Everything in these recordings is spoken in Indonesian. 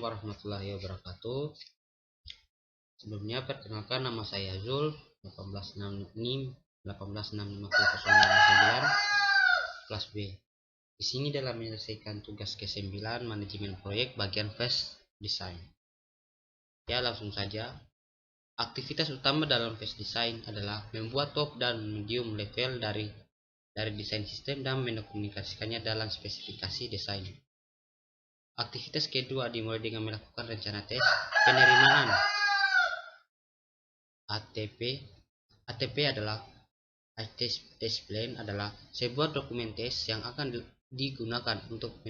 warahmatullahi wabarakatuh. Sebelumnya perkenalkan, nama saya Zul, 186509 kelas B. Di sini dalam menyelesaikan tugas ke-9 manajemen proyek bagian phase design. Ya, langsung saja. Aktivitas utama dalam phase design adalah membuat top dan medium level dari desain sistem dan mendokumentasikannya dalam spesifikasi desain. Aktivitas kedua dimulai dengan melakukan rencana tes penerimaan ATP. ATP adalah test plan adalah sebuah dokumen tes yang akan digunakan untuk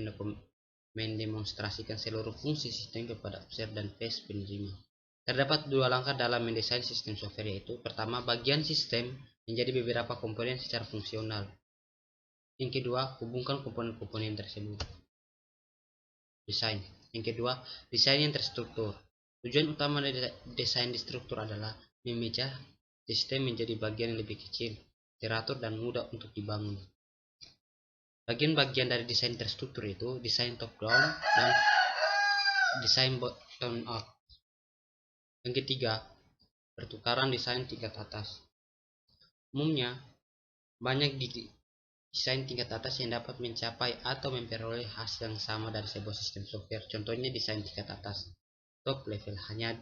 mendemonstrasikan seluruh fungsi sistem kepada user dan phase penerima. Terdapat dua langkah dalam mendesain sistem software, yaitu pertama, bagian sistem menjadi beberapa komponen secara fungsional. Yang kedua, hubungkan komponen-komponen tersebut. Desain. Yang kedua, desain yang terstruktur. Tujuan utama dari desain struktur adalah memecah sistem menjadi bagian yang lebih kecil, teratur, dan mudah untuk dibangun. Bagian-bagian dari desain terstruktur itu desain top down dan desain bottom up. Yang ketiga, pertukaran desain tingkat atas. Umumnya, banyak desain tingkat atas yang dapat mencapai atau memperoleh hasil yang sama dari sebuah sistem software. Contohnya desain tingkat atas, top level, hanya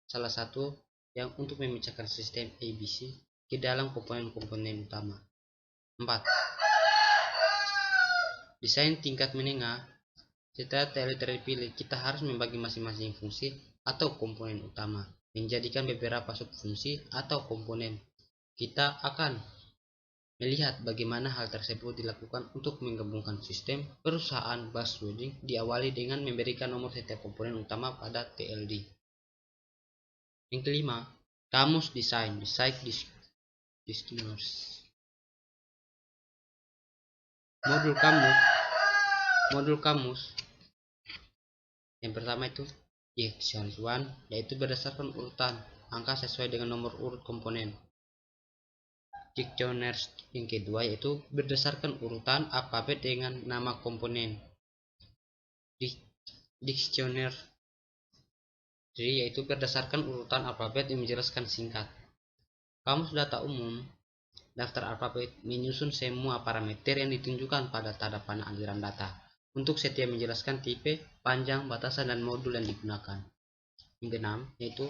salah satu yang untuk memecahkan sistem ABC ke dalam komponen-komponen utama. 4. Desain tingkat menengah. Setelah terpilih, kita harus membagi masing-masing fungsi atau komponen utama, menjadikan beberapa subfungsi atau komponen. Kita akan melihat bagaimana hal tersebut dilakukan untuk menggabungkan sistem perusahaan. Buzzwording diawali dengan memberikan nomor setiap komponen utama pada TLD. Yang kelima, kamus desain, disclaimers. Modul kamus yang pertama itu Dictionary 1, yaitu berdasarkan urutan angka sesuai dengan nomor urut komponen. Dictionary yang kedua yaitu berdasarkan urutan alfabet dengan nama komponen. Dictionary yaitu berdasarkan urutan alfabet yang menjelaskan singkat. Kamus data umum, daftar alfabet, menyusun semua parameter yang ditunjukkan pada tanda panah aliran data untuk setiap menjelaskan tipe, panjang, batasan, dan modul yang digunakan. Yang keenam yaitu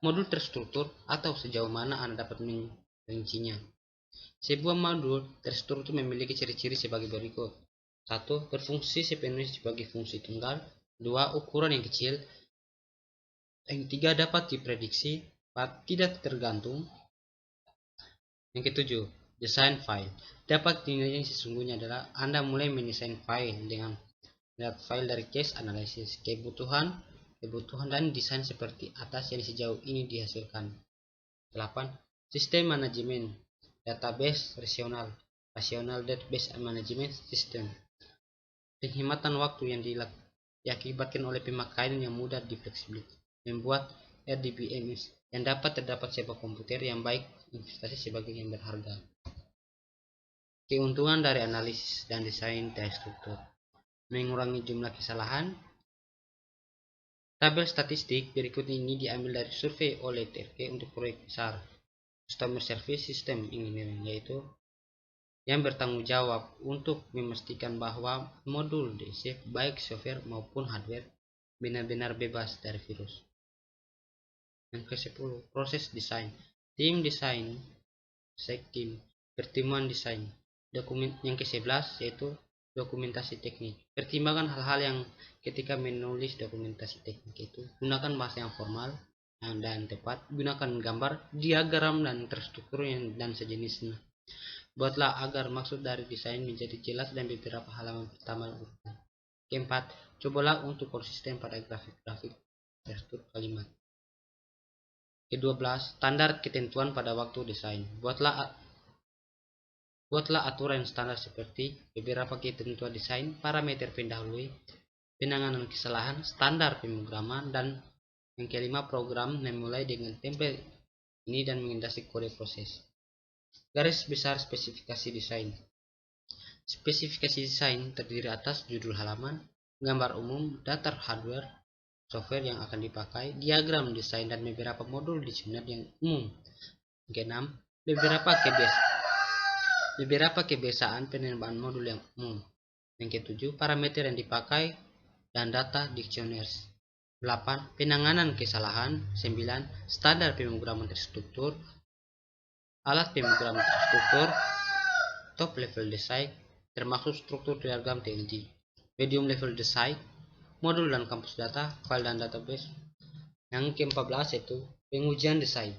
modul terstruktur atau sejauh mana Anda dapat merincinya. Sebuah modul terstruktur memiliki ciri-ciri sebagai berikut. 1. Berfungsi sepenuhnya sebagai fungsi tunggal. 2. Ukuran yang kecil. Yang 3. Dapat diprediksi. 4. Tidak tergantung. Yang ketujuh, desain file. Dapat dinilai yang sesungguhnya adalah Anda mulai mendesain file dengan melihat file dari case analysis, kebutuhan dan desain seperti atas yang sejauh ini dihasilkan. 8. Sistem manajemen database rasional database management system. Penghematan waktu yang diakibatkan oleh pemakaian yang mudah difleksibilitas. Membuat RDBMS yang dapat terdapat sebuah komputer yang baik, investasi sebagai yang berharga. Keuntungan dari analisis dan desain terstruktur: mengurangi jumlah kesalahan. Tabel statistik berikut ini diambil dari survei oleh TRK untuk proyek besar Customer Service System Engineering, yaitu yang bertanggung jawab untuk memastikan bahwa modul DC, baik software maupun hardware, benar-benar bebas dari virus. Yang ke-10, proses desain. Tim desain, tim, pertemuan desain. Yang ke-11 yaitu dokumentasi teknik. Pertimbangkan hal-hal yang ketika menulis dokumentasi teknik itu, gunakan bahasa yang formal dan tepat, gunakan gambar, diagram, dan terstruktur dan sejenisnya. Buatlah agar maksud dari desain menjadi jelas dan beberapa halaman pertama urutan. Keempat, cobalah untuk konsisten pada grafik-grafik struktur kalimat. Ke-12, standar ketentuan pada waktu desain. Buatlah aturan standar seperti beberapa ketentuan desain, parameter pendahului, penanganan kesalahan, standar pemrograman, dan yang kelima, program memulai dengan template ini dan mengendasi kode proses. Garis besar spesifikasi desain. Spesifikasi desain terdiri atas judul halaman, gambar umum, daftar hardware, software yang akan dipakai, diagram desain, dan beberapa modul desainer yang umum. Keenam, beberapa kebiasaan penerimaan modul yang umum. Yang ketujuh, parameter yang dipakai dan data dictionaries. 8. Penanganan kesalahan. 9. Standar pemrograman terstruktur. Alat pemrograman terstruktur. Top level design termasuk struktur diagram TLD. Medium level design, modul dan kampus data, file dan database. Yang ke-14 yaitu pengujian desain.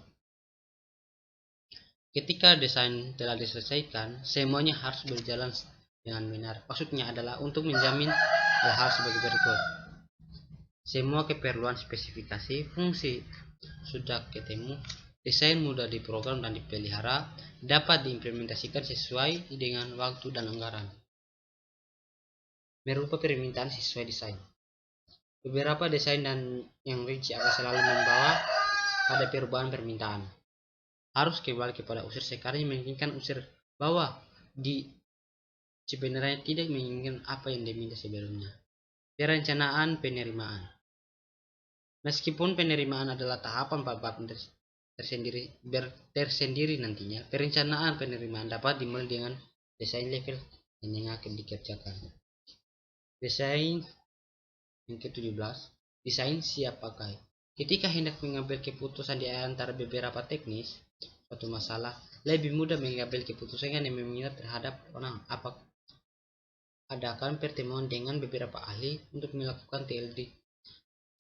Ketika desain telah diselesaikan, semuanya harus berjalan dengan benar. Maksudnya adalah untuk menjamin hal-hal sebagai berikut. Semua keperluan spesifikasi fungsi sudah ketemu, desain mudah diprogram dan dipelihara, dapat diimplementasikan sesuai dengan waktu dan anggaran. Merupa permintaan sesuai desain. Beberapa desain dan yang rinci akan selalu membawa pada perubahan permintaan. Harus kembali kepada unsur sekarang yang menginginkan unsur bawah di sebenarnya tidak menginginkan apa yang diminta sebelumnya. Perencanaan penerimaan. Meskipun penerimaan adalah tahapan bab tersendiri nantinya, perencanaan penerimaan dapat dimulai dengan desain level yang akan dikerjakan. Desain yang ke-17, desain siap pakai. Ketika hendak mengambil keputusan di antara beberapa teknis suatu masalah, lebih mudah mengambil keputusan yang meminat terhadap orang apa. Adakan pertemuan dengan beberapa ahli untuk melakukan TLD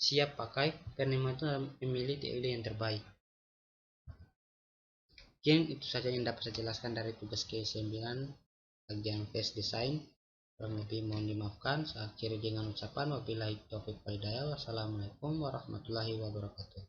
siap pakai. Penerimaan itu memilih TLD yang terbaik. Mungkin itu saja yang dapat saya jelaskan dari tugas ke-9 bagian face design. Kurang lebih mohon dimaafkan. Saya akhiri dengan ucapan wabillahi taufiq wal hidayah. Wassalamualaikum warahmatullahi wabarakatuh.